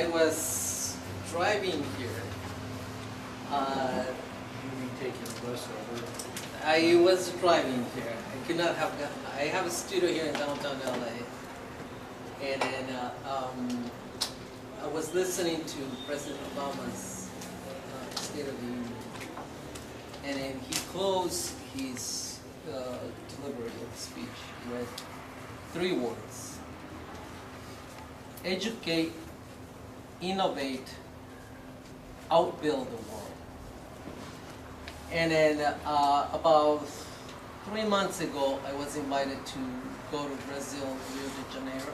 I was driving here. You taking the bus over? I was driving here. I could not have gotten. I have a studio here in downtown LA, and then I was listening to President Obama's State of the Union, and then he closed his delivery of speech with 3 words: educate, innovate, outbuild the world. And then about 3 months ago, I was invited to go to Brazil, Rio de Janeiro.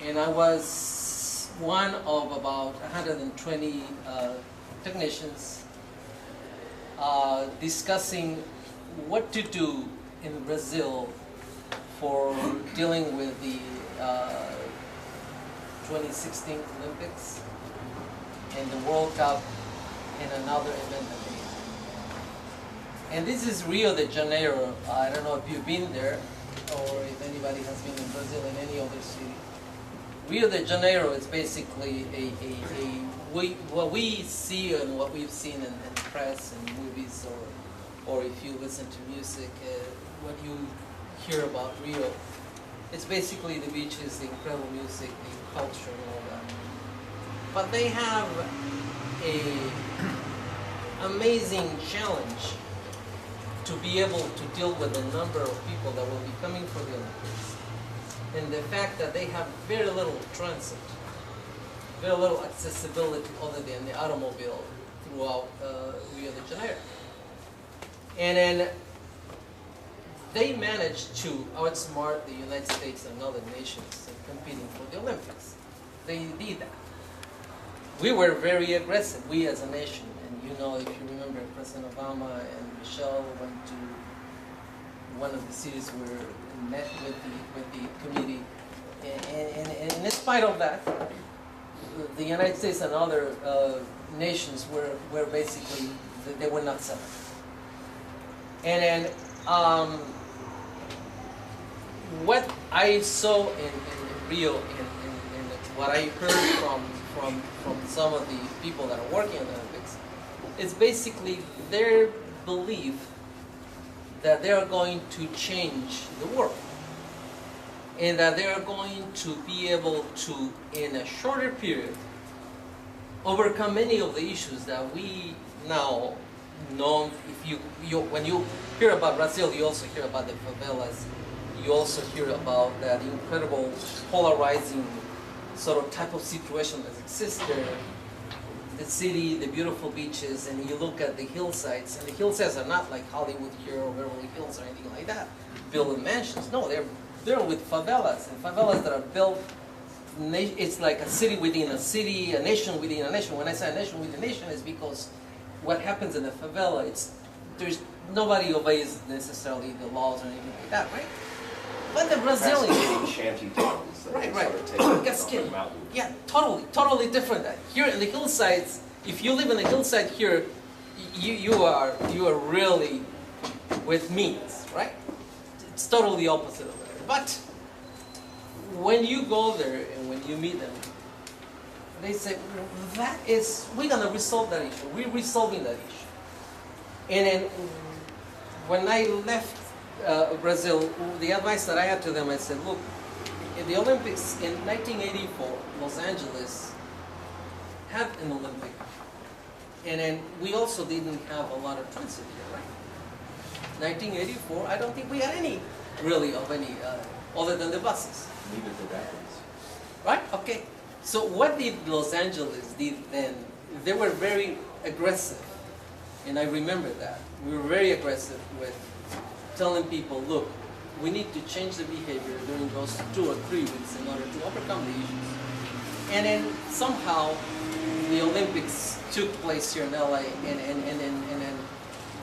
And I was one of about 120 technicians discussing what to do in Brazil for dealing with the 2016 Olympics and the World Cup and another event that they had. And this is Rio de Janeiro. I don't know if you've been there or if anybody has been in Brazil in any other city. Rio de Janeiro is basically what we see and what we've seen in press and movies, or if you listen to music, what you hear about Rio. It's basically the beaches, the incredible music, the culture, and all that. But they have an amazing challenge to be able to deal with the number of people that will be coming for the Olympics, and the fact that they have very little transit, very little accessibility other than the automobile throughout Rio de Janeiro. And then they managed to outsmart the United States and other nations in competing for the Olympics. They did that. We were very aggressive, we as a nation. And you know, if you remember, President Obama and Michelle went to one of the cities where we met with the committee. And in spite of that, the United States and other nations were basically, they were not set up. And then what I saw in Rio and what I heard from some of the people that are working on the Olympics is basically their belief that they are going to change the world, and that they are going to be able to, in a shorter period, overcome many of the issues that we now know. If when you hear about Brazil, you also hear about the favelas. You also hear about that incredible polarizing sort of type of situation that exists there. The city, the beautiful beaches, and you look at the hillsides, and the hillsides are not like Hollywood here or Beverly Hills or anything like that, built in mansions. No, they're with favelas, and favelas that are built. It's like a city within a city, a nation within a nation. When I say a nation within a nation, it's because what happens in the favela, there's nobody obeys necessarily the laws or anything like that, right? But the Brazilians, shanty towns that right. sort of take on Gaskin. the mountain. Yeah, totally different. Here in the hillsides, if you live in the hillside here, you are really with means, right? It's totally opposite of that. But when you go there and when you meet them, they say, we're gonna resolve that issue. We're resolving that issue. And then when I left Brazil, the advice that I had to them, I said, look, in the Olympics in 1984, Los Angeles had an Olympic. And then we also didn't have a lot of transit here, right? 1984, I don't think we had any, really, of any, other than the buses. Neither did Athens. Right? Okay. So what did Los Angeles did then? They were very aggressive. And I remember that. We were very aggressive with telling people, look, we need to change the behavior during those 2 or 3 weeks in order to overcome the issues. And then somehow the Olympics took place here in LA, and then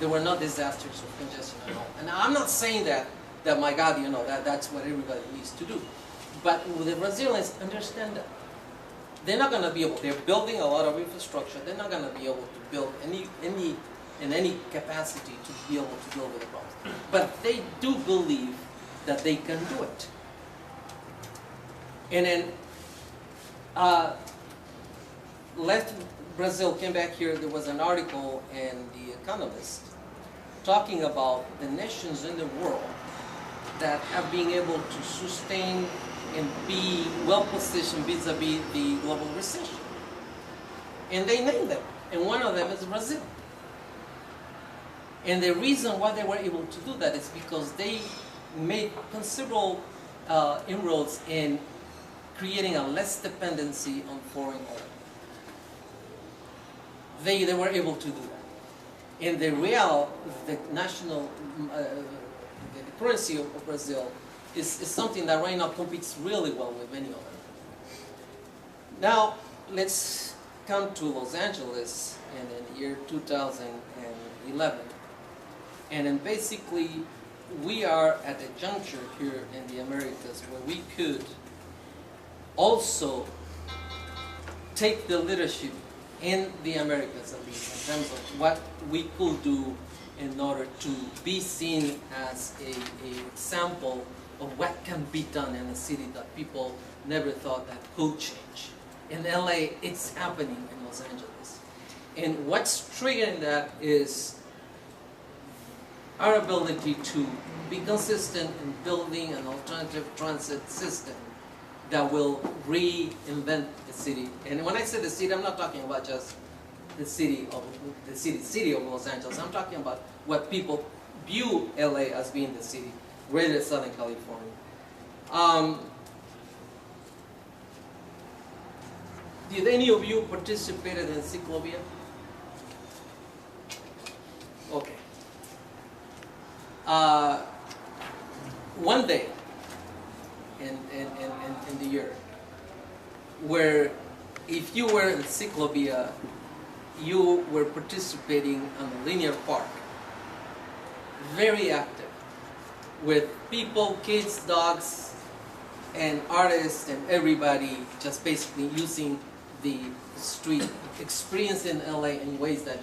there were no disasters of congestion at all. And I'm not saying that my God, you know, that's what everybody needs to do. But the Brazilians understand that. They're not going to be able, they're building a lot of infrastructure, they're not going to be able to build any capacity to be able to deal with the problems. But they do believe that they can do it. And then Left Brazil, came back here. There was an article in The Economist talking about the nations in the world that have been able to sustain and be well positioned vis-a-vis the global recession. And they named them, and one of them is Brazil. And the reason why they were able to do that is because they made considerable inroads in creating a less dependency on foreign oil. They were able to do that. And the real, the national, the currency of Brazil is something that right now competes really well with many of them. Now, let's come to Los Angeles in the year 2011. And then basically, we are at a juncture here in the Americas where we could also take the leadership in the Americas, at least, in terms of what we could do in order to be seen as an example of what can be done in a city that people never thought that could change. In LA, it's happening in Los Angeles. And what's triggering that is our ability to be consistent in building an alternative transit system that will reinvent the city. And when I say the city, I'm not talking about just the city of Los Angeles. I'm talking about what people view LA as being the city, Greater Southern California. Did any of you participated in Ciclovia? Okay. One day in the year where if you were in Ciclovia, you were participating on a linear park, very active, with people, kids, dogs, and artists and everybody just basically using the street, experiencing LA in ways that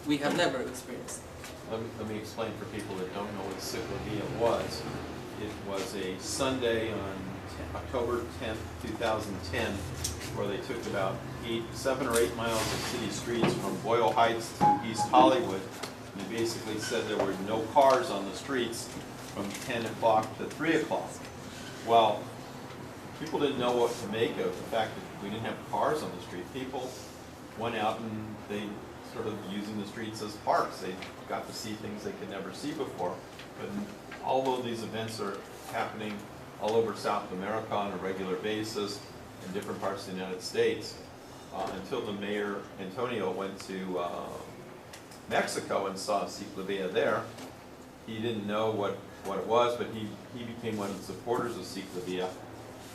we have never experienced. Let me explain for people that don't know what Ciclovia was. It was a Sunday on October 10th, 2010, where they took about 7 or 8 miles of city streets from Boyle Heights to East Hollywood. And they basically said there were no cars on the streets from 10 o'clock to 3 o'clock. Well, people didn't know what to make of the fact that we didn't have cars on the street. People went out and they sort of using the streets as parks. They got to see things they could never see before. But although these events are happening all over South America on a regular basis in different parts of the United States, until the mayor, Antonio, went to Mexico and saw Ciclovia there, he didn't know what it was, but he became one of the supporters of Ciclovia.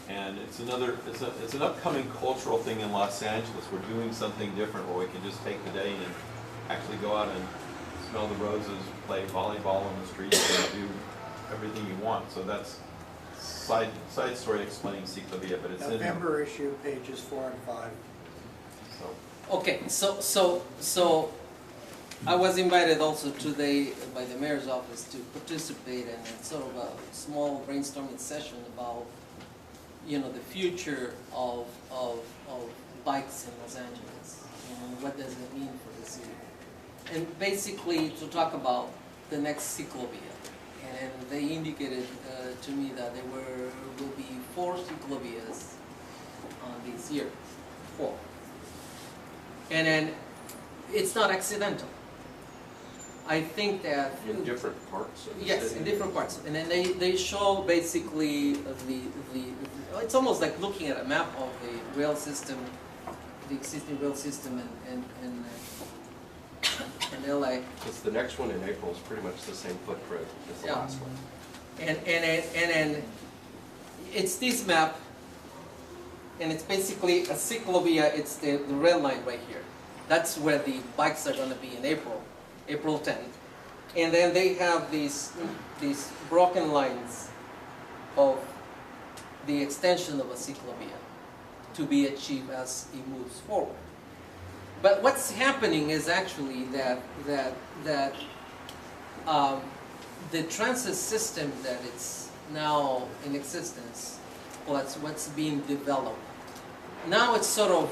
And it's an upcoming cultural thing in Los Angeles. We're doing something different where we can just take the day and actually go out and smell the roses, play volleyball on the streets, and do everything you want. So that's side story explaining Ciclovia, but it's November issue, pages 4 and 5. So. Okay, so I was invited also today by the mayor's office to participate in sort of a small brainstorming session about, you know, the future of bikes in Los Angeles, and what does it mean for the city, and basically to talk about the next Ciclovia. And they indicated to me that there will be 4 Ciclovias this year, 4. And then it's not accidental. I think that In different parts of the yes, city. in different parts, and then they show basically it's almost like looking at a map of the rail system, the existing rail system in LA. Because the next one in April is pretty much the same footprint as the Yeah. last one. And it's this map, and it's basically a Ciclovia. It's the rail line right here. That's where the bikes are going to be in April 10th. And then they have these broken lines of the extension of a Ciclovia to be achieved as it moves forward. But what's happening is actually that the transit system that it's now in existence, what's being developed, now it's sort of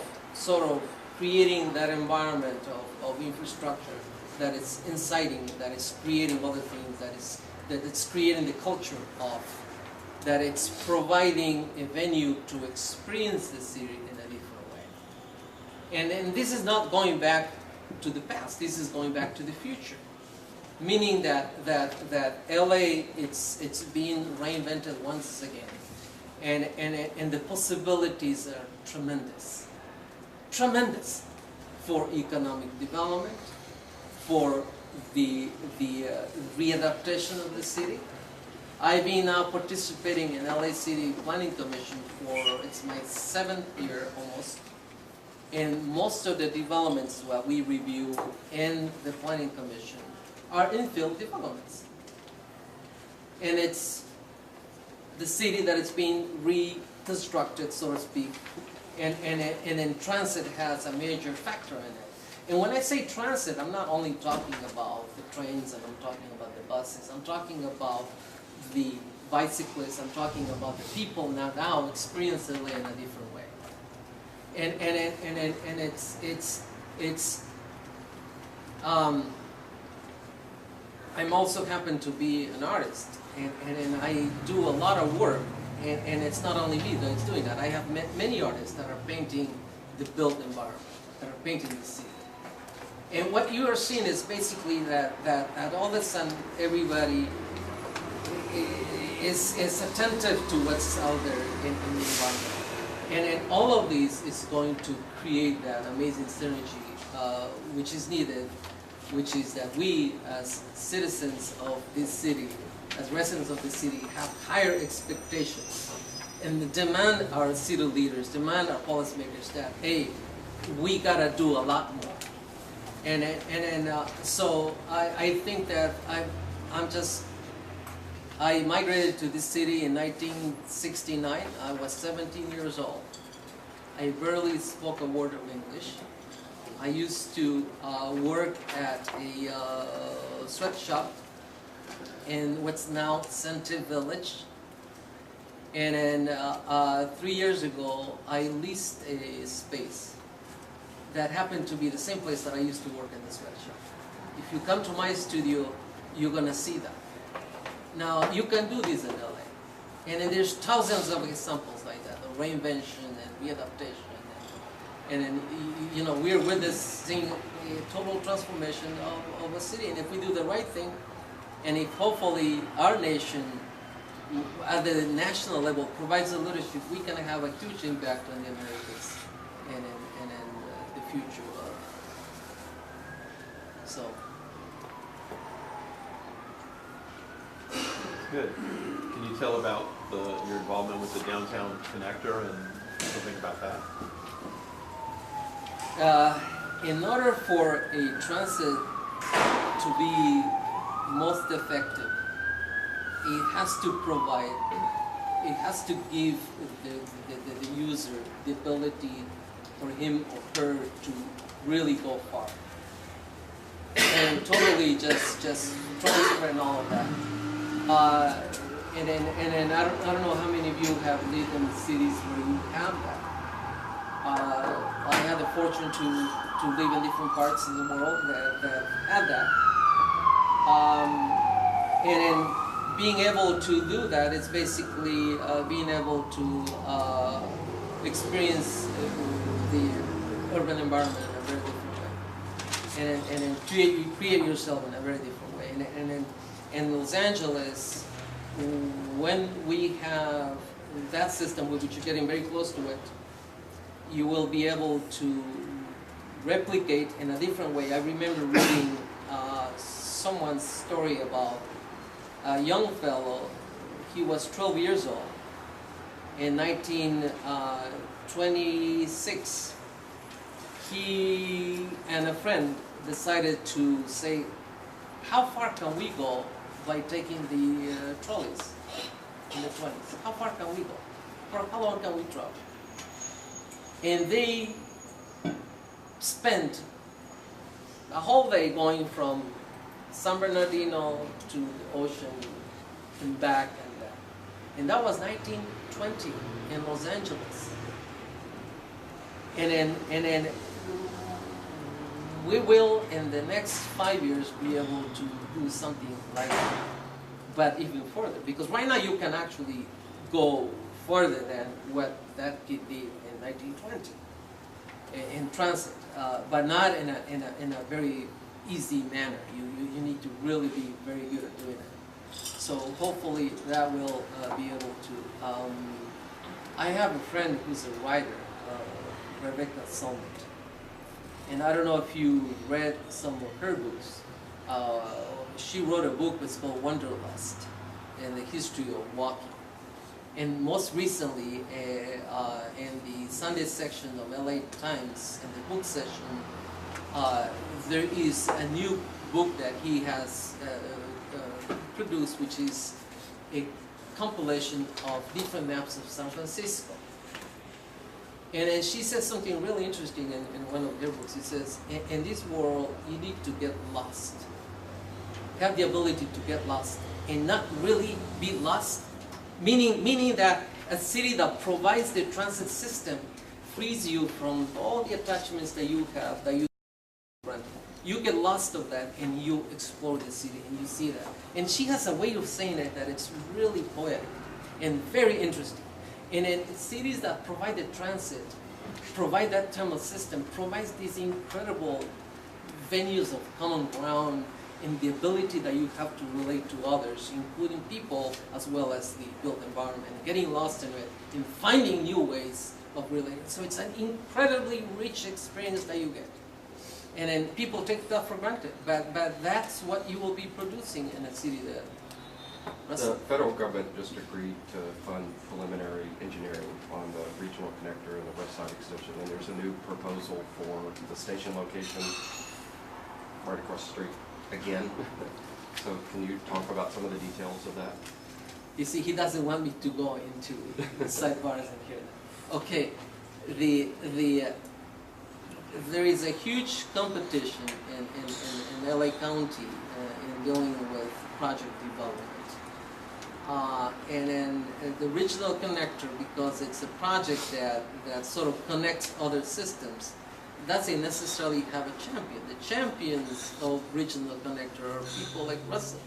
creating that environment of infrastructure that is inciting, that is creating other things, that it's creating the culture of, that it's providing a venue to experience the city in a different way. And this is not going back to the past, this is going back to the future. Meaning that LA, it's being reinvented once again. And the possibilities are tremendous. Tremendous for economic development, for the readaptation of the city. I've been now participating in LA City Planning Commission for, it's my 7th year almost. And most of the developments that we review in the Planning Commission are infill developments. And it's the city that is being reconstructed, so to speak, and then transit has a major factor in it. And when I say transit, I'm not only talking about the trains and I'm talking about the buses, I'm talking about the bicyclists, I'm talking about the people now experience LA in a different way. And it's I'm also happen to be an artist, and I do a lot of work, and it's not only me that's doing that. I have met many artists that are painting the built environment, that are painting the city. And what you are seeing is basically that all of a sudden everybody is attentive to what's out there in the environment. And all of these is going to create that amazing synergy which is needed, which is that we as citizens of this city, as residents of the city, have higher expectations and demand our city leaders, demand our policymakers that, hey, we gotta do a lot more. So I think that I migrated to this city in 1969. I was 17 years old. I barely spoke a word of English. I used to work at a sweatshop in what's now Center Village. And then 3 years ago, I leased a space that happened to be the same place that I used to work in the sweatshop. If you come to my studio, you're gonna see that. Now, you can do this in LA. And then there's thousands of examples like that, of reinvention and readaptation. And then, you know, we're witnessing a total transformation of a city. And if we do the right thing, and if hopefully our nation, at the national level, provides the leadership, we can have a huge impact on the Americas and in the future. So. Good. Can you tell about your involvement with the downtown connector and something about that? In order for a transit to be most effective, it has to provide, it has to give the user the ability for him or her to really go far. And totally just transfer and all of that. And then I don't know how many of you have lived in cities where you have that. I had the fortune to live in different parts of the world that had that. And then being able to do that is basically being able to experience the urban environment in a very different way. And then create yourself in a very different way. And then in Los Angeles, when we have that system, which you're getting very close to it, you will be able to replicate in a different way. I remember reading someone's story about a young fellow. He was 12 years old. In 1926, he and a friend decided to say, how far can we go by taking the trolleys in the 20s? How far can we go? For how long can we travel? And they spent a whole day going from San Bernardino to the ocean and back and that. And that was 1920 in Los Angeles. and then we will in the next 5 years be able to do something like that, but even further, because right now you can actually go further than what that kid did in 1920 in transit, but not in a very easy manner. You need to really be very good at doing it. So hopefully that will be able to. I have a friend who's a writer, Rebecca Solnit, and I don't know if you read some of her books. She wrote a book that's called Wanderlust and the History of Walking. And most recently, in the Sunday section of LA Times, in the book section, there is a new book that he has produced, which is a compilation of different maps of San Francisco. And then she says something really interesting in one of her books. It says, in this world, you need to get lost. Have the ability to get lost and not really be lost. Meaning that a city that provides the transit system frees you from all the attachments that you have, that you get lost of that and you explore the city and you see that. And she has a way of saying it that it's really poetic and very interesting. And in cities that provide the transit, provide that terminal system, provides these incredible venues of common ground and the ability that you have to relate to others, including people as well as the built environment, getting lost in it and finding new ways of relating. So it's an incredibly rich experience that you get. And then people take that for granted, but that's what you will be producing in a city that. The federal government just agreed to fund preliminary engineering on the regional connector and the west side extension, and there's a new proposal for the station location right across the street again. So can you talk about some of the details of that? You see, he doesn't want me to go into the sidebars and here. Okay, there is a huge competition in LA County in dealing with project development. And then the regional connector, because it's a project that sort of connects other systems, doesn't necessarily have a champion. The champions of regional connector are people like Russell.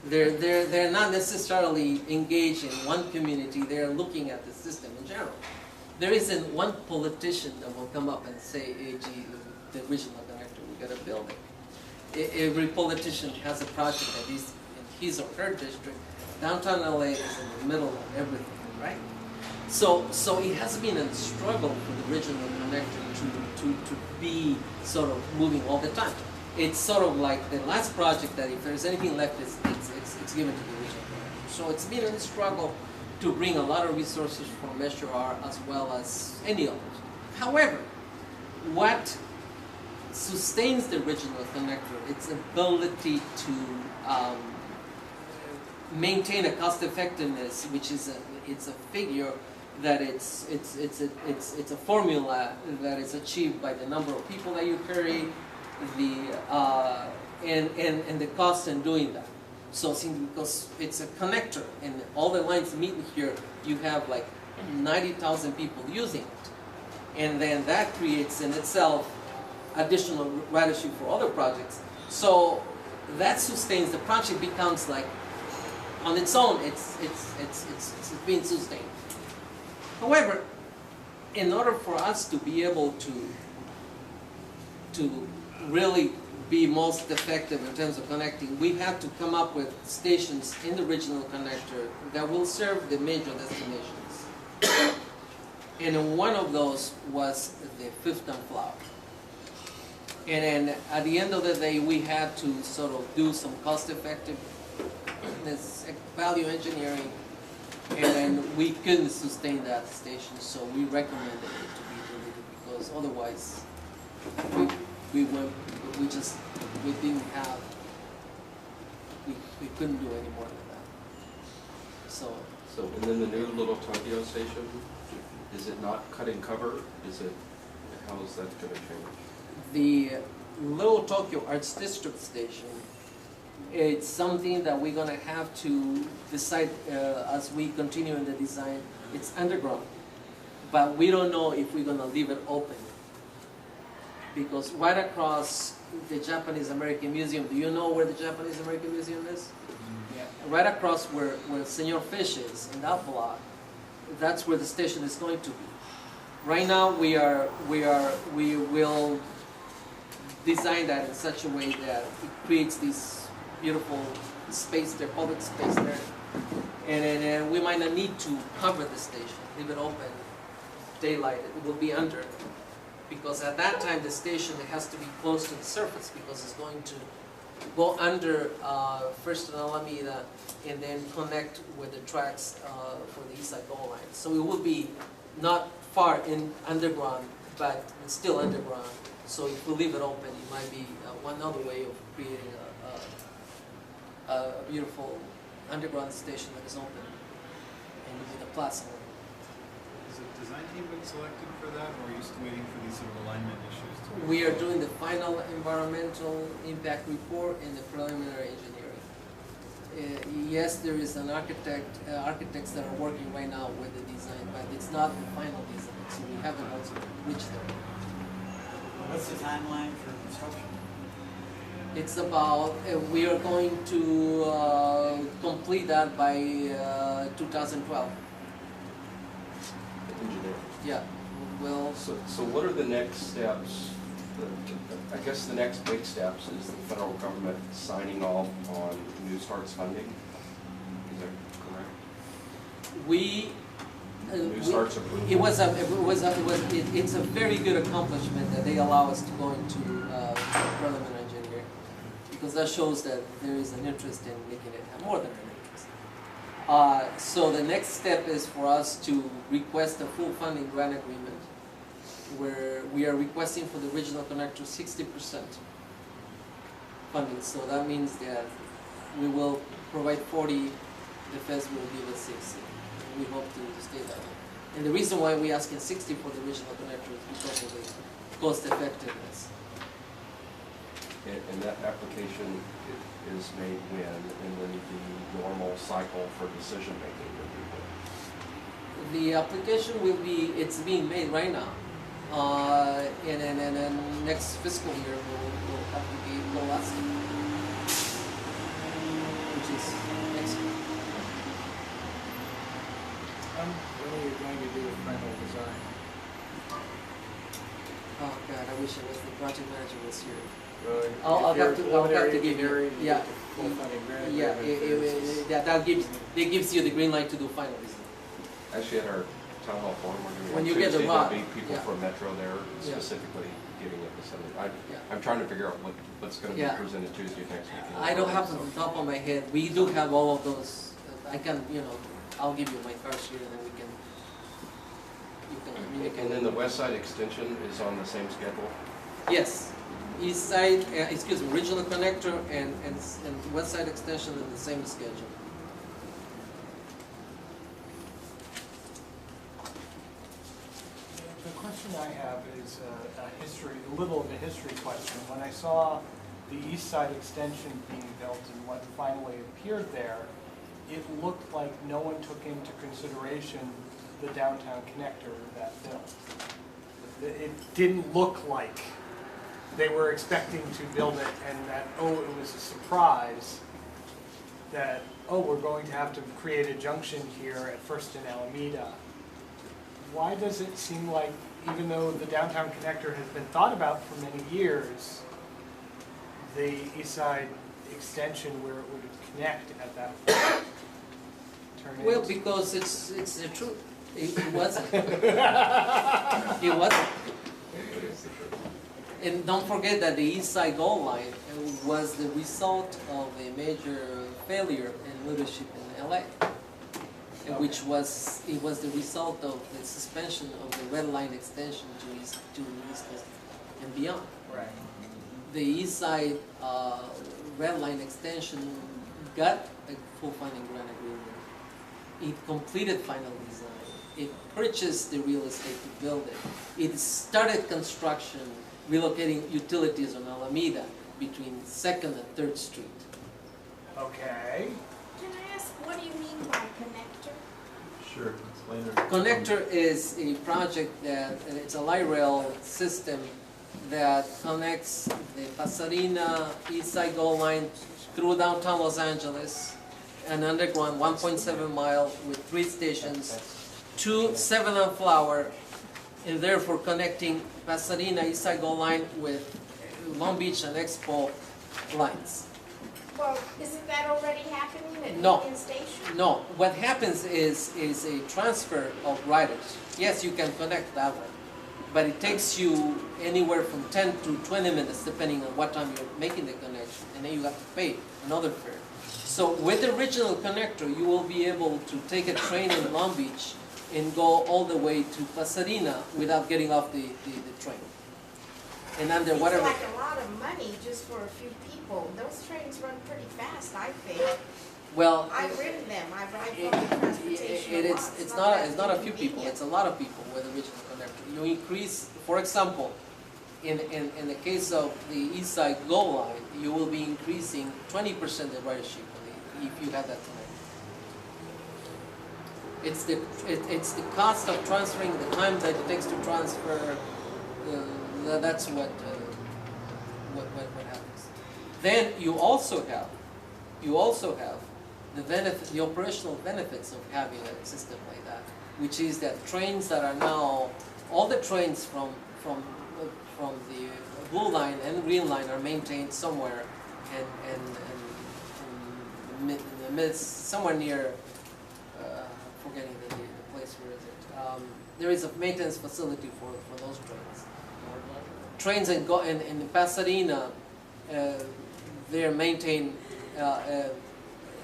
They're not necessarily engaged in one community, they're looking at the system in general. There isn't one politician that will come up and say, hey, gee, the regional connector, we gotta build it. Every politician has a project that is in his or her district. Downtown LA is in the middle of everything, right? So it has been a struggle for the regional connector to be sort of moving all the time. It's sort of like the last project that if there's anything left, it's given to the regional connector. So it's been a struggle to bring a lot of resources from Measure R as well as any others. However, what sustains the regional connector, its ability to maintain a cost effectiveness, which is it's a figure that it's a formula that is achieved by the number of people that you carry, and the cost in doing that. So because it's a connector and all the lines meet here, you have like 90,000 people using it, and then that creates in itself additional ridership for other projects. So that sustains the project, becomes like on its own, it's being sustained. However, in order for us to be able to really be most effective in terms of connecting, we have to come up with stations in the regional connector that will serve the major destinations. And one of those was the Fifth and Flower. And then at the end of the day, we had to sort of do some cost-effectiveness, value engineering, and then we couldn't sustain that station, so we recommended it to be deleted, because otherwise we couldn't do any more than that. So and then the new Little Tokyo station, is it not cutting cover? How is that going to change? The Little Tokyo Arts District station, it's something that we're going to have to decide as we continue in the design. It's underground. but we don't know if we're gonna leave it open. Because right across the Japanese American Museum, do you know where the Japanese American Museum is? Yeah. Right across where Senor Fish is, in that block, that's where the station is going to be. Right now, we will design that in such a way that it creates this beautiful space there, public space there. And then we might not need to cover the station, leave it open, daylight, it will be under. Because at that time, the station has to be close to the surface because it's going to go under first on Alameda and then connect with the tracks for the East Side Gold Line. So it will be not far in underground, but it's still underground. So if we leave it open, it might be one other way of creating a beautiful underground station that is open and with a plaza. Has the design team been selected for that, or are you still waiting for these sort of alignment issues to? We are doing the final environmental impact report and the preliminary engineering. Yes, there is an architects that are working right now with the design, but it's not the final design, so we haven't also reached there. What's the timeline for construction? It's about, we are going to complete that by 2012. Engineer. Yeah, well, So what are the next steps? I guess the next big steps is the federal government signing off on New Start's funding. Is that correct? New Start's approval. It's a very good accomplishment that they allow us to go into preliminary engineering, because that shows that there is an interest in making it have more than an interest. So the next step is for us to request a full funding grant agreement, where we are requesting for the regional connector 60% funding. So that means that we will provide 40, the feds will give us 60. We hope to stay that way. And the reason why we're asking 60 for the regional connector is because of the cost effectiveness. And that application is made when, and then the normal cycle for decision making will be when? The application will be, it's being made right now. And then next fiscal year we'll have to be last year, which is next year. When are you going to do the final design? Oh God, I wish I was the project manager this year. Really? I'll have to give you, Engineering, you yeah, get the full funding grant yeah, agreement. that gives you the green light to do final design. Actually, at our town hall forum, we're When going you to get the Tuesday, ROD, there'll be people yeah. from Metro there Yeah. specifically giving it the Sunday. Yeah. I'm trying to figure out what's going to Yeah. be presented Tuesday next week. I don't have it on the top of my head. We do have all of those. I can, I'll give you my cards here and then you can communicate. And then the West Side extension is on the same schedule? Yes, east side, regional connector and west side extension in the same schedule. The question I have is a little of a history question. When I saw the east side extension being built and what finally appeared there, it looked like no one took into consideration the downtown connector that built. It didn't look like they were expecting to build it and that, it was a surprise that, we're going to have to create a junction here at First and Alameda. Why does it seem like, even though the downtown connector has been thought about for many years, the east side extension where it would connect at that point turn Well, into? because it's the truth. It wasn't. It wasn't. And don't forget that the East Side Gold Line was the result of a major failure in leadership in LA, which was the result of the suspension of the red line extension to East Coast and beyond. Right. The East Side red line extension got a full funding grant agreement. It completed final design. It purchased the real estate to build it. It started construction, relocating utilities on Alameda between 2nd and 3rd Street. Okay. Can I ask, what do you mean by connector? Sure, explain it. Connector is a project that, it's a light rail system that connects the Pasadena East Side Gold Line through downtown Los Angeles, an underground 1.7 mile with 3 stations, to 7 on Flower, and therefore connecting Pasadena East Side Gold Line with Long Beach and Expo lines. Well, isn't that already happening at No. Union Station? No, what happens is a transfer of riders. Yes, you can connect that way, but it takes you anywhere from 10 to 20 minutes depending on what time you're making the connection, and then you have to pay another fare. So with the original connector, you will be able to take a train in Long Beach and go all the way to Pasadena without getting off the train. And under whatever. It's like a lot of money just for a few people. Those trains run pretty fast, I think. Well, I've ridden them, I ride public transportation a lot. it's not a few people, it's a lot of people with the original connector. You increase, for example, in the case of the East Side Gold Line, you will be increasing 20% the ridership if you have that connector. It's the cost of transferring, the time that it takes to transfer, that's what happens. Then you also have the benefit, the operational benefits of having a system like that, which is that trains that are now, all the trains from the blue line and green line are maintained somewhere and somewhere near, forgetting the place, where is it? There is a maintenance facility for those trains. Trains in Pasadena, they're maintained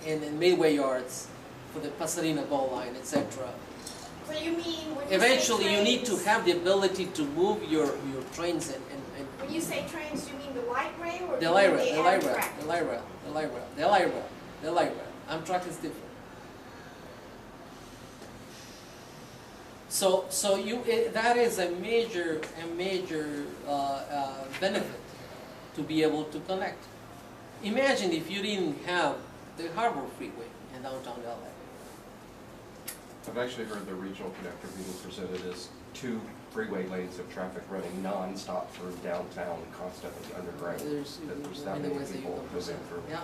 in midway yards for the Pasadena Gold Line, etc. So you mean when you Eventually, say you need to trains, have the ability to move your trains and when you say trains, you mean the light rail or the you light mean rail, the the light rail. Amtrak is different. So that is a major benefit to be able to connect. Imagine if you didn't have the Harbor Freeway in downtown LA. I've actually heard the regional connector being presented as 2 freeway lanes of traffic running non-stop through downtown, constantly underground. There's that many many ways that you people can moving through. Yeah.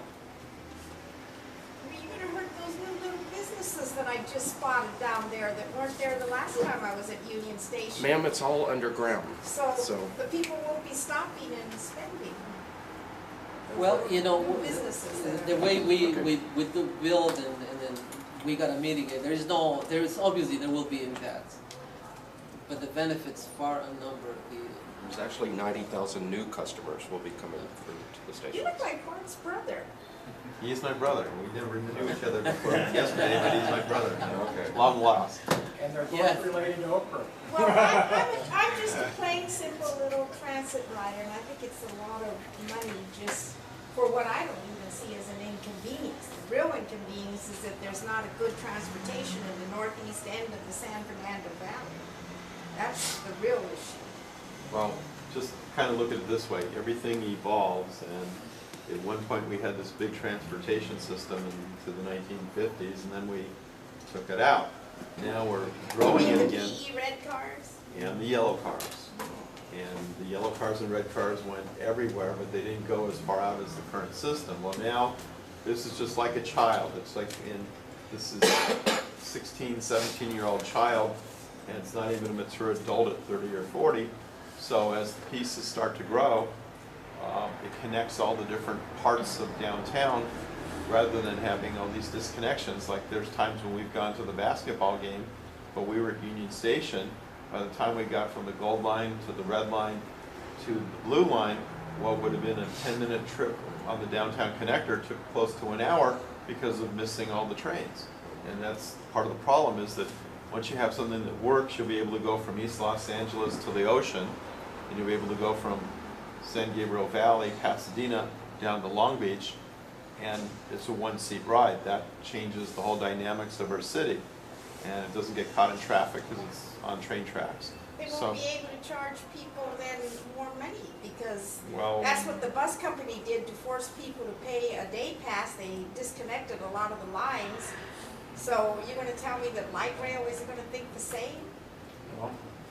Well, you would have heard those new little businesses that I just spotted down there that weren't there the last time I was at Union Station. Ma'am, it's all underground. So the people won't be stopping and spending. Well, you know, New businesses that the are- way we Okay. do build and then we gotta mitigate. There is obviously there will be impacts, but the benefits far outnumber the. There's actually 90,000 new customers will be coming through to the You station. look like Mark's brother. He's my brother. We never knew each other before yesterday, but he's my brother. Okay. Long lost. And they're Yeah. both related to Oprah. Well, I'm just a plain, simple little transit rider, and I think it's a lot of money just for what I don't even see as an inconvenience. The real inconvenience is that there's not a good transportation in the northeast end of the San Fernando Valley. That's the real issue. Well, just kind of look at it this way. Everything evolves, and at one point we had this big transportation system into the 1950s, and then we took it out. Now we're growing You it mean again. the PE red cars? And the yellow cars. And the yellow cars and red cars went everywhere, but they didn't go as far out as the current system. Well, now, this is just like a child. It's like this is a 16, 17-year-old child, and it's not even a mature adult at 30 or 40. So as the pieces start to grow, it connects all the different parts of downtown rather than having all these disconnections. Like there's times when we've gone to the basketball game, but we were at Union Station. By the time we got from the gold line to the red line to the blue line, what would have been a 10-minute trip on the downtown connector took close to an hour because of missing all the trains. And that's part of the problem, is that once you have something that works, you'll be able to go from East Los Angeles to the ocean, and you'll be able to go from San Gabriel Valley, Pasadena, down to Long Beach, and it's a one-seat ride. That changes the whole dynamics of our city, and it doesn't get caught in traffic because it's on train tracks. They So, won't be able to charge people then more money because well, that's what the bus company did to force people to pay a day pass. They disconnected a lot of the lines So you're gonna tell me that light rail isn't gonna think the same?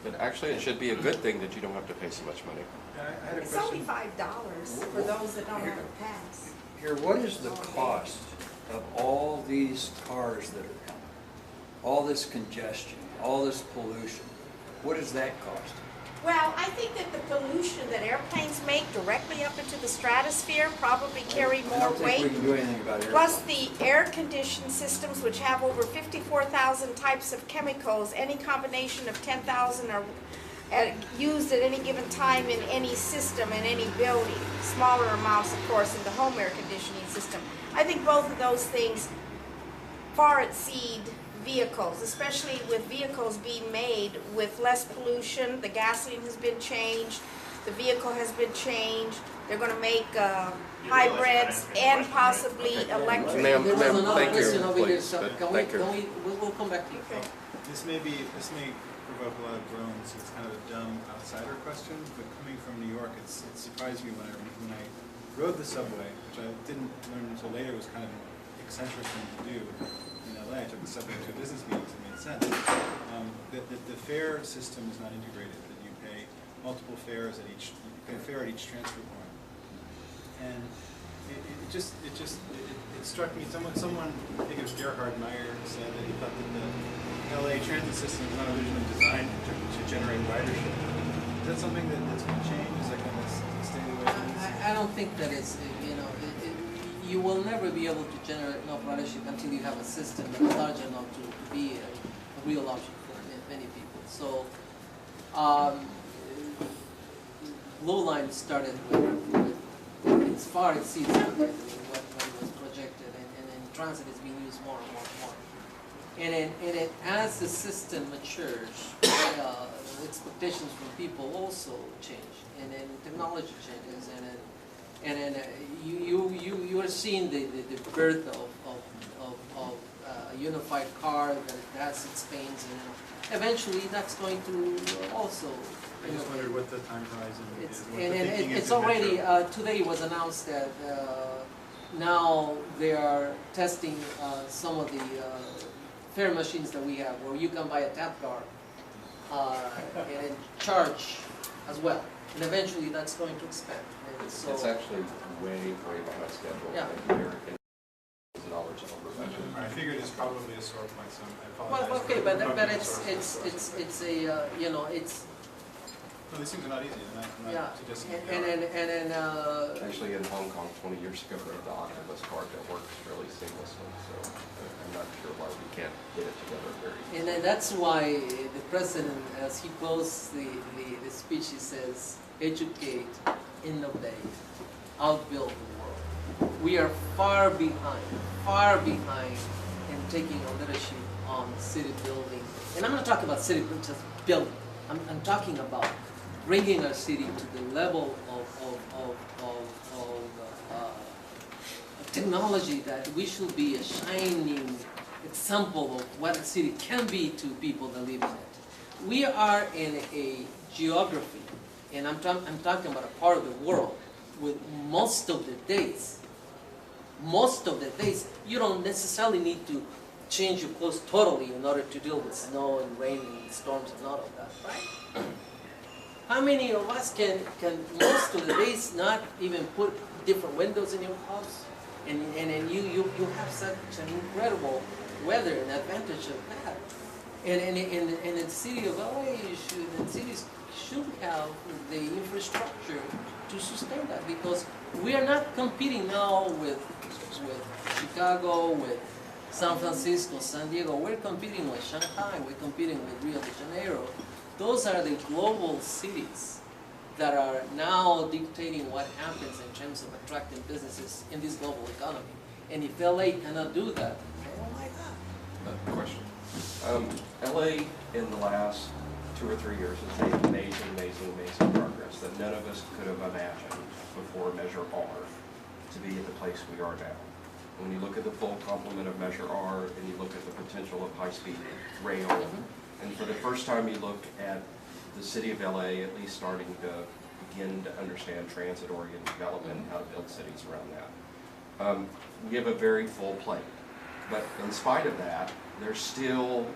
But actually, it should be a good thing that you don't have to pay so much money. I had a It's only question. $5 for those that don't have a pass. Here, what is the cost of all these cars that are coming? All this congestion, all this pollution, what does that cost? Well, I think that the pollution that airplanes make directly up into the stratosphere probably carry I more don't think we weight. can do anything about it. Plus the air conditioned systems, which have over 54,000 types of chemicals, any combination of 10,000 are used at any given time in any system, in any building. Smaller amounts, of course, in the home air conditioning system. I think both of those things far exceed vehicles, especially with vehicles being made with less pollution. The gasoline has been changed, the vehicle has been changed. They're going to make hybrids and possibly electric. Ma'am, There was another thank you, question over here, please, so but can we, thank you. we'll come back to you. Okay. This may provoke a lot of groans. It's kind of a dumb outsider question, but coming from New York, it surprised me when I rode the subway, which I didn't learn until later was kind of an eccentric thing to do. In LA, I took the subway to a business meeting, so it made sense. The fare system is not integrated, that you pay multiple fares at each, you pay a fare at each transfer point. And it struck me, someone, I think it was Gerhard Meyer, said that he thought that the LA transit system was not originally designed to generate ridership. Is that something that's going to change? Is that going to stay the way it is? I don't think that it's, you will never be able to generate enough ridership until you have a system that is large enough to be a real option for many people. So, Blue Line started with it's far exceeds what was projected, and transit is being used more and more and more. And then as the system matures, expectations from people also change, and then technology changes, and then you are seeing the birth of a unified car that has its pains, and eventually that's going to also. I just wondered what the time horizon is. What the And thinking it's is in already, Metro. today it was announced that now they are testing some of the fare machines that we have, where you can buy a tap card and then charge as well. And eventually that's going to expand. And so, It's actually way behind schedule. Yeah. American knowledge of profession. I figured it's probably a sore point, so I apologize. well, okay, for but bumping it's sore points. it's a it's No, these things are not easy. I'm yeah, not suggesting and then Actually, in Hong Kong 20 years ago, they had the octopus card that works really seamlessly, so I'm not sure why we can't get it together very easily. and then that's why the president, as he closed the speech, he says, educate, innovate, outbuild the world. We are far behind in taking a leadership on city building. And I'm not talking about city just building. I'm talking about bringing our city to the level of technology that we should be a shining example of what a city can be to people that live in it. We are in a geography, and I'm talking about a part of the world with most of the days, you don't necessarily need to change your clothes totally in order to deal with snow and rain and storms and all of that, right? How many of us can most of the days not even put different windows in your house? And then you have such an incredible weather and advantage of that. And in the city of LA, cities should have the infrastructure to sustain that, because we are not competing now with Chicago, with San Francisco, San Diego. We're competing with Shanghai, we're competing with Rio de Janeiro. Those are the global cities that are now dictating what happens in terms of attracting businesses in this global economy. And if LA cannot do that, oh my God. Question. LA in the last 2 or 3 years has made amazing progress that none of us could have imagined before Measure R to be at the place we are now. When you look at the full complement of Measure R and you look at the potential of high-speed rail, and for the first time you look at the city of LA at least starting to begin to understand transit-oriented development and how to build cities around that. We have a very full plate. But in spite of that, there's still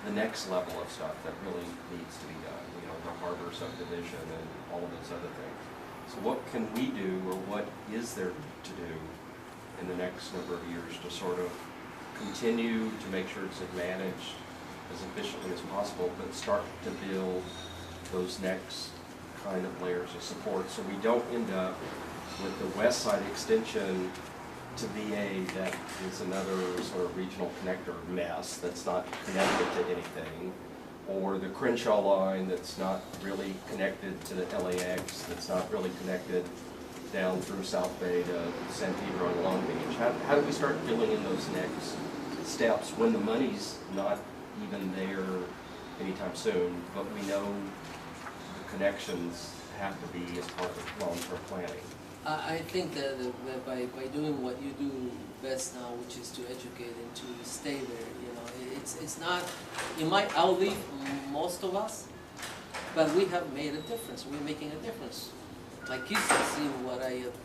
the next level of stuff that really needs to be done. You know, the harbor subdivision and all of those other things. So what can we do, or what is there to do in the next number of years to sort of continue to make sure it's managed as efficiently as possible, but start to build those next kind of layers of support so we don't end up with the west side extension to VA that is another sort of regional connector mess that's not connected to anything, or the Crenshaw line that's not really connected to the LAX, that's not really connected down through South Bay to San Pedro and Long Beach. How do we start filling in those next steps when the money's not even there anytime soon, but we know the connections have to be as part of long-term planning? I think that by doing what you do best now, which is to educate and to stay there, you know, it's not, I'll leave most of us, but we have made a difference. We're making a difference. Like you have seen what I have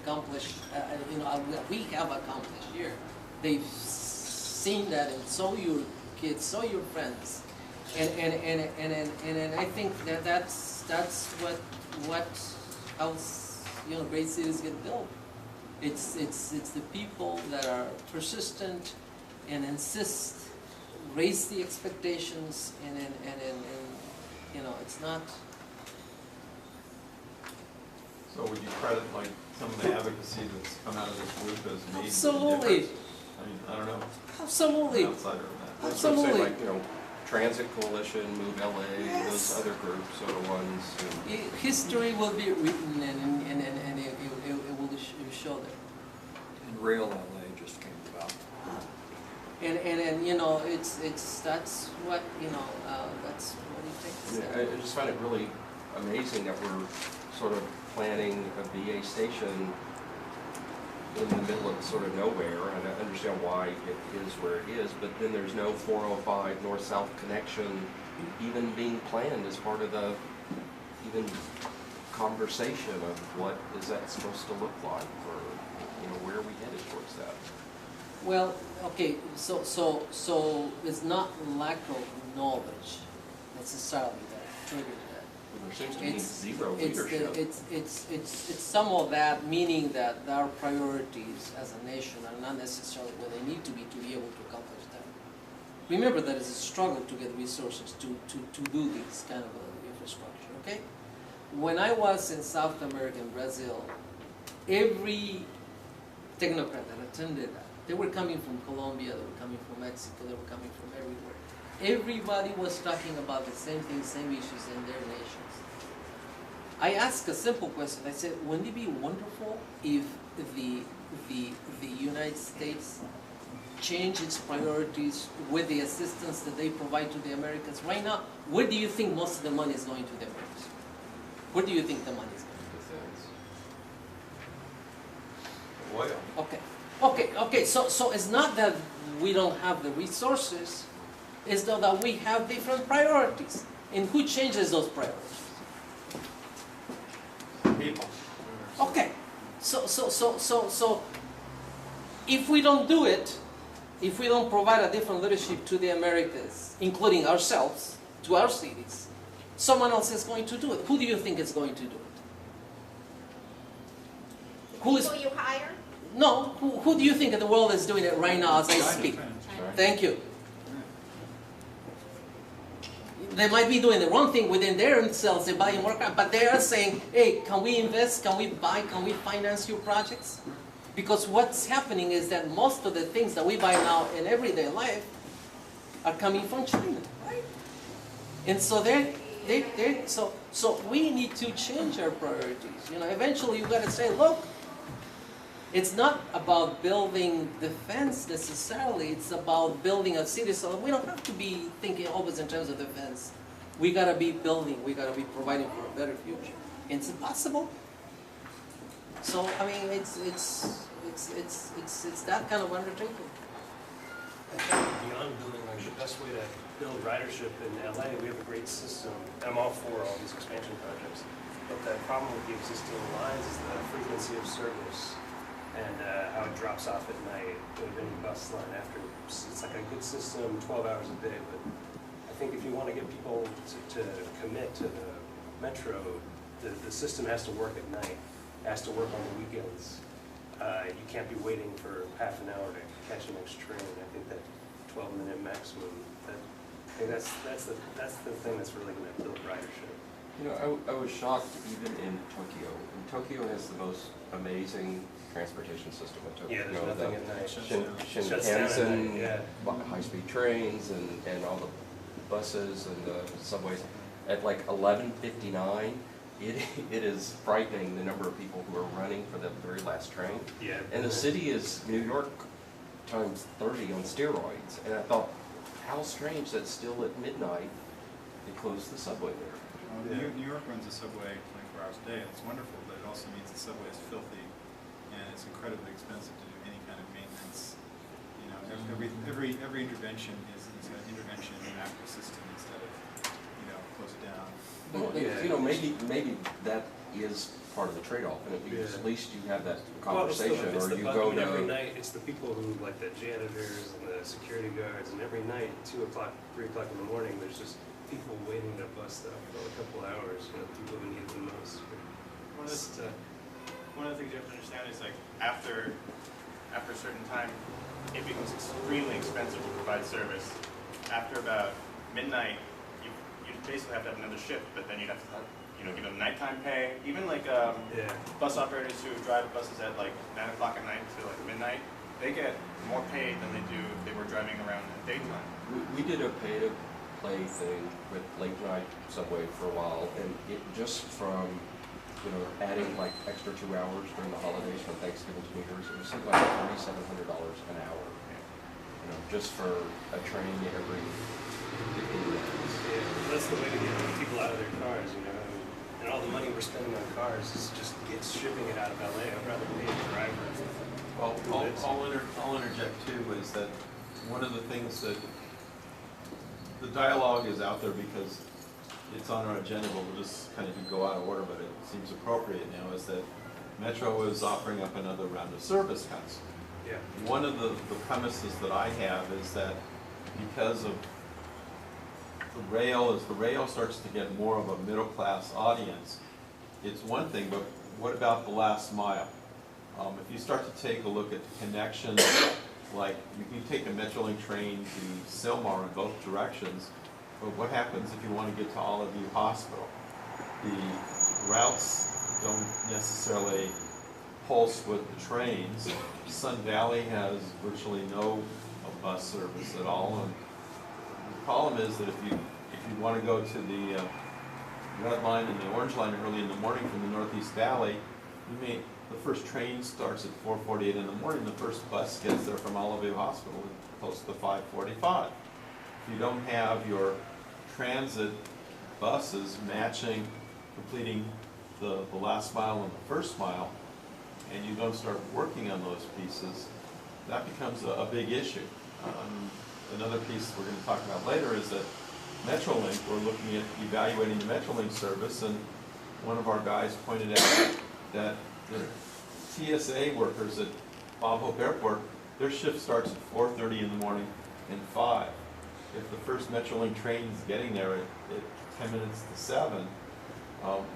accomplished, you know, we have accomplished here. They've seen that, and so your kids, so your friends, and I think that that's what helps, you know, great cities get built. It's the people that are persistent and insist, raise the expectations, and you know, it's not. So would you credit like some of the advocacy that's come out of this group as made Absolutely. a difference? I mean, I don't know. Absolutely. I'm an outsider of that. That's what I'm saying, Absolutely. like, you know, Transit Coalition, Move LA, Yes. those other groups are the ones who... History will be written, and it will show that. And Rail LA just came about. And you know, that's what, you know, that's what it takes. I just find it really amazing that we're sort of planning a VA station in the middle of sort of nowhere, and I understand why it is where it is, but then there's no 405 north-south connection even being planned as part of the even conversation of what is that supposed to look like, or, you know, where are we headed towards that? Well, okay, so it's not lack of knowledge necessarily that triggered that. There seems to be zero It's leadership. some of that, meaning that our priorities as a nation are not necessarily where they need to be able to accomplish that. Remember that it's a struggle to get resources to do this kind of infrastructure, okay? When I was in South America, in Brazil, every technocrat that attended that, they were coming from Colombia, they were coming from Mexico, they were coming from everywhere. Everybody was talking about the same things, same issues in their nations. I asked a simple question. I said, wouldn't it be wonderful if the United States changed its priorities with the assistance that they provide to the Americans? Right now, where do you think most of the money is going to the Americans? Where do you think the money is going? Oil. Okay. So it's not that we don't have the resources. It's that we have different priorities. And who changes those priorities? People. Okay. So if we don't do it, if we don't provide a different leadership to the Americas, including ourselves, to our cities, someone else is going to do it. Who do you think is going to do it? Who is? People you hire? No. Who do you think in the world is doing it right now as I speak? Thank you. They might be doing the wrong thing within their themselves, they're buying more crap, but they are saying, hey, can we invest, can we buy, can we finance your projects? Because what's happening is that most of the things that we buy now in everyday life are coming from China, right? And so so we need to change our priorities. You know, eventually you got to say, look, it's not about building defense necessarily, it's about building a city, so we don't have to be thinking always in terms of defense. We gotta be building, we gotta be providing for a better future. It's impossible. So I mean, it's that kind of undertaking. I think beyond building, like the best way to build ridership in LA, we have a great system. I'm all for all these expansion projects, but the problem with the existing lines is the frequency of service and how it drops off at night with any bus line after. It's like a good system, 12 hours a day, but I think if you want to get people to commit to the Metro, the system has to work at night, has to work on the weekends. You can't be waiting for half an hour to catch the next train. I think that 12-minute maximum, I think that's the thing that's really going to build ridership. You know, I was shocked even in Tokyo. And Tokyo has the most amazing transportation system in Tokyo. Yeah, there's nothing at night. Shuts down at Shinkansen, night, yeah. high-speed trains, and all the buses and the subways. At like 11:59, it is frightening the number of people who are running for the very last train. Yeah. And the city is New York times 30 on steroids. And I thought, how strange that still at midnight they close the subway there. Well, New York runs a subway 24 hours a day, and it's wonderful, but it also means the subway is filthy, and it's incredibly expensive to do any kind of maintenance. You know, every intervention is an intervention in an active system instead of, you know, close it down. Well, you know, maybe that is part of the trade-off, and at least you have that conversation, or you go to. Every night, it's the people who, like the janitors and the security guards, and every night, 2 o'clock, 3 o'clock in the morning, there's just people waiting to bus stop for a couple hours, you know, people who need it the most. One of the things you have to understand is, like, after a certain time, it becomes extremely expensive to provide service. After about midnight, you basically have to have another shift, but then you'd have to, you know, give them nighttime pay. Even like bus operators who drive buses at like 9 o'clock at night to like midnight, they get more paid than they do if they were driving around in the daytime. We did a pay-to-play thing with late-night subway for a while, and it just from, you know, adding like extra 2 hours during the holidays from Thanksgiving to New Year's, it was something like $3,700 an hour. You know, just for a train every 15 minutes. Yeah, that's the way to get people out of their cars, you know. And all the money we're spending on cars is just shipping it out of LA. I'd rather pay a driver. Well, I'll interject too, is that one of the things that the dialogue is out there because it's on our agenda, but we'll just kind of go out of order, but it seems appropriate now, is that Metro is offering up another round of service cuts. Yeah. One of the premises that I have is that because of the rail, as the rail starts to get more of a middle-class audience, it's one thing, but what about the last mile? If you start to take a look at the connections, like you can take a Metrolink train to Sylmar in both directions, but what happens if you want to get to Olive View Hospital? The routes don't necessarily pulse with the trains. Sun Valley has virtually no bus service at all, and the problem is that if you want to go to the Red Line and the Orange Line early in the morning from the Northeast Valley, the first train starts at 4:48 in the morning. The first bus gets there from Olive View Hospital close to 5:45. If you don't have your transit buses matching, completing the last mile and the first mile, and you don't start working on those pieces, that becomes a big issue. Another piece we're going to talk about later is that Metrolink, we're looking at evaluating the Metrolink service, and one of our guys pointed out that the TSA workers at Bob Hope Airport, their shift starts at 4:30 in the morning and 5. If the first Metrolink train is getting there at 10 minutes to 7,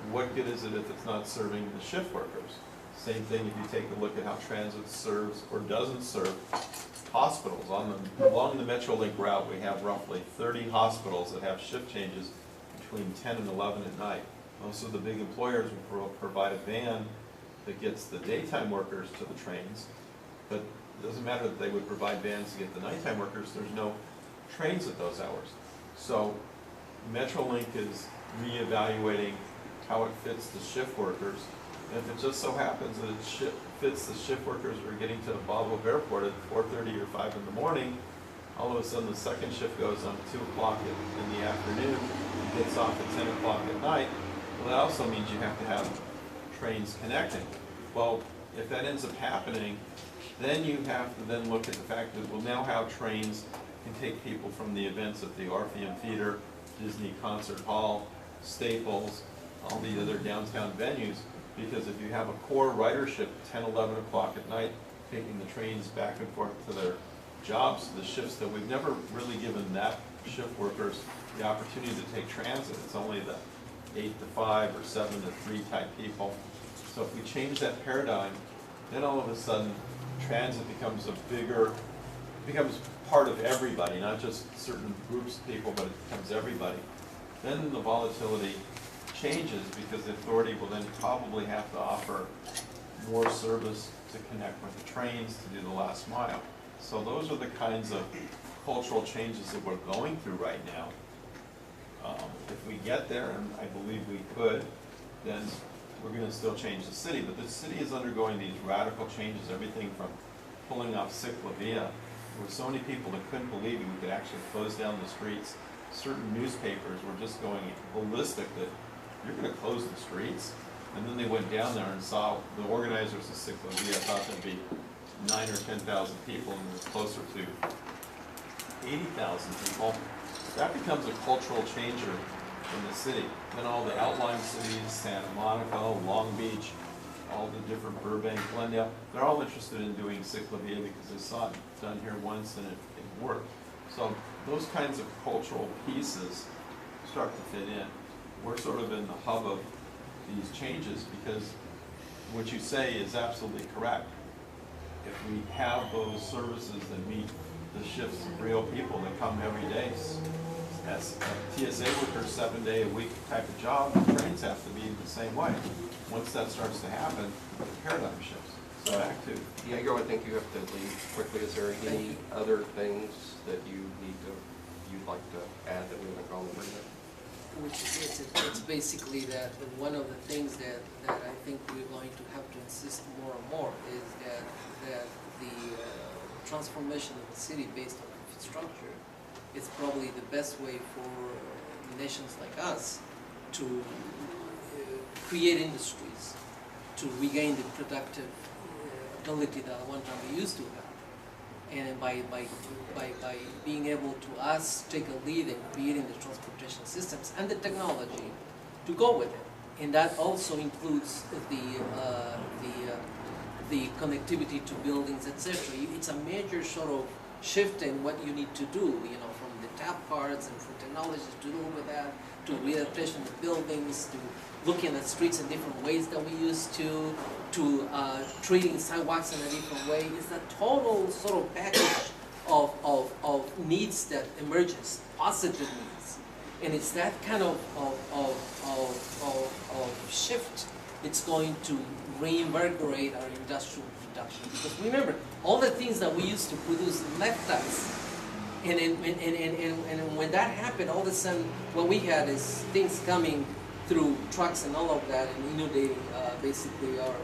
what good is it if it's not serving the shift workers? Same thing if you take a look at how transit serves or doesn't serve hospitals. Along the Metrolink route, we have roughly 30 hospitals that have shift changes between 10 and 11 at night. Most of the big employers will provide a van that gets the daytime workers to the trains, but it doesn't matter that they would provide vans to get the nighttime workers, there's no trains at those hours. So Metrolink is reevaluating how it fits the shift workers. And if it just so happens that it fits the shift workers who are getting to Bob Hope Airport at 4:30 or 5 in the morning, all of a sudden the second shift goes on at 2 o'clock in the afternoon, and gets off at 10 o'clock at night. Well, that also means you have to have trains connecting. Well, if that ends up happening, then you have to then look at the fact that we'll now have trains can take people from the events at the Orpheum Theater, Disney Concert Hall, Staples, all the other downtown venues. Because if you have a core ridership 10, 11 o'clock at night, taking the trains back and forth to their jobs, the shifts that we've never really given that shift workers the opportunity to take transit. It's only the 8 to 5 or 7 to 3 type people. So if we change that paradigm, then all of a sudden transit becomes becomes part of everybody, not just certain groups of people, but it becomes everybody. Then the volatility changes because the authority will then probably have to offer more service to connect with the trains to do the last mile. So those are the kinds of cultural changes that we're going through right now. If we get there, and I believe we could, then we're going to still change the city. But the city is undergoing these radical changes, everything from pulling off Ciclavia. There were so many people that couldn't believe we could actually close down the streets. Certain newspapers were just going ballistic that you're going to close the streets. And then they went down there and saw the organizers of Ciclavia thought there'd be 9 or 10,000 people, and it was closer to 80,000 people. That becomes a cultural changer in the city. Then all the outlying cities, Santa Monica, Long Beach, all the different Burbank, Glendale, they're all interested in doing Ciclavia because they saw it done here once and it worked. So those kinds of cultural pieces start to fit in. We're sort of in the hub of these changes because what you say is absolutely correct. If we have those services that meet the shifts of real people that come every day, as a TSA worker, 7-day-a-week type of job, the trains have to be the same way. Once that starts to happen, the paradigm shifts. So back to Diego, I think you have to leave quickly. Is there any other things that you'd like to add that we haven't gone over yet? Which it's basically that one of the things that I think we're going to have to insist more and more is that the transformation of the city based on infrastructure is probably the best way for nations like us to create industries, to regain the productive ability that at one time we used to have. And by being able to us take a lead in creating the transportation systems and the technology to go with it. And that also includes the connectivity to buildings, etc. It's a major sort of shift in what you need to do, you know, from the tap cards and for technologies to do with that, to readaptation of buildings, to looking at streets in different ways that we used to treating sidewalks in a different way. It's a total sort of package of needs that emerges, positive needs. And it's that kind of shift that's going to reinvigorate our industrial production. Because remember, all the things that we used to produce left us. And when that happened, all of a sudden, what we had is things coming through trucks and all of that, and inundating basically our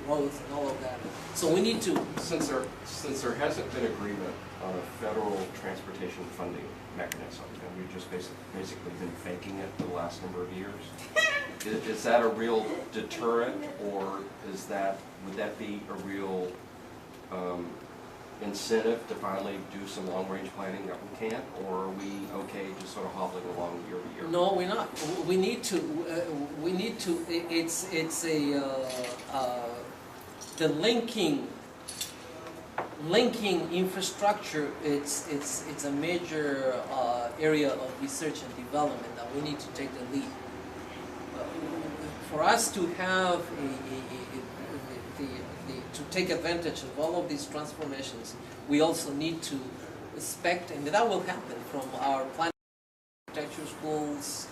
roads and all of that. So we need to... Since there hasn't been agreement on a federal transportation funding mechanism, and we've just basically been faking it for the last number of years, is that a real deterrent, or would that be a real incentive to finally do some long-range planning that we can't, or are we okay just sort of hobbling along year to year? No, we're not. We need to. It's the linking infrastructure. It's a major area of research and development that we need to take the lead. For us to have to take advantage of all of these transformations, we also need to expect, and that will happen from our planning architecture schools,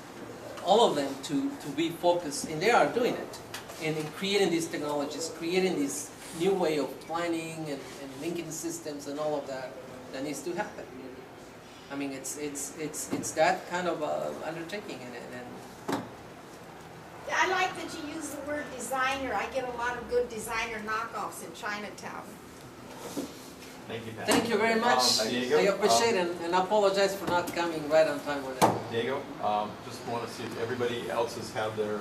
all of them to be focused, and they are doing it, and in creating these technologies, creating this new way of planning and linking systems and all of that needs to happen. I mean, it's that kind of undertaking, and I like that you use the word designer. I get a lot of good designer knockoffs in Chinatown. Thank you, Pat. thank you very much. Diego, I appreciate it, and I apologize for not coming right on time with it. Diego, just want to see if everybody else has had who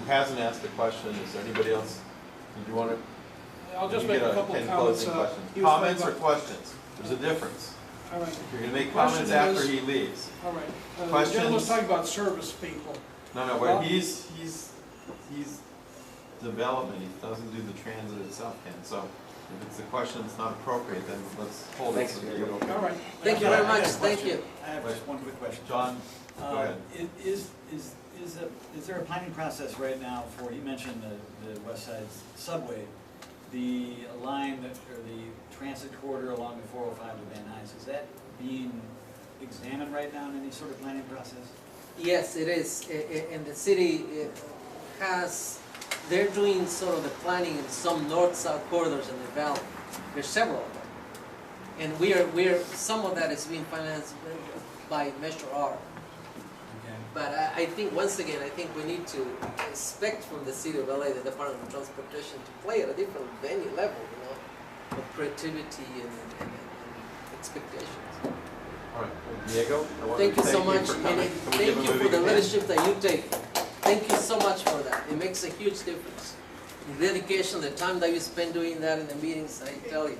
hasn't asked a question. Is there anybody else? Did you want to? I'll just make a couple comments. Comments or questions? There's a difference. All right. You're going to make comments after he leaves. All right. Questions? The gentleman was talking about service people. No, but he's development, he doesn't do the transit itself, Ken. So if it's the question that's not appropriate, then let's hold it. Thanks, So Diego. All right. Thank you very much, thank you. I have just one quick question. John, go ahead. Is there a planning process right now for, you mentioned the West Side Subway, the line that, or the transit corridor along the 405 to Van Nuys, is that being examined right now in any sort of planning process? Yes, it is, and the city they're doing sort of the planning in some north-south corridors in the valley. There's several of them. And some of that is being financed by Metro R. Okay. But I think, once again, I think we need to expect from the city of LA, the Department of Transportation, to play at a different venue level, of creativity and expectations. All right, well, Diego, I want Thank to you so much, for and coming. Can we give thank a you for moving the hand? leadership that you take. Thank you so much for that. It makes a huge difference. The dedication, the time that you spend doing that in the meetings, I tell you.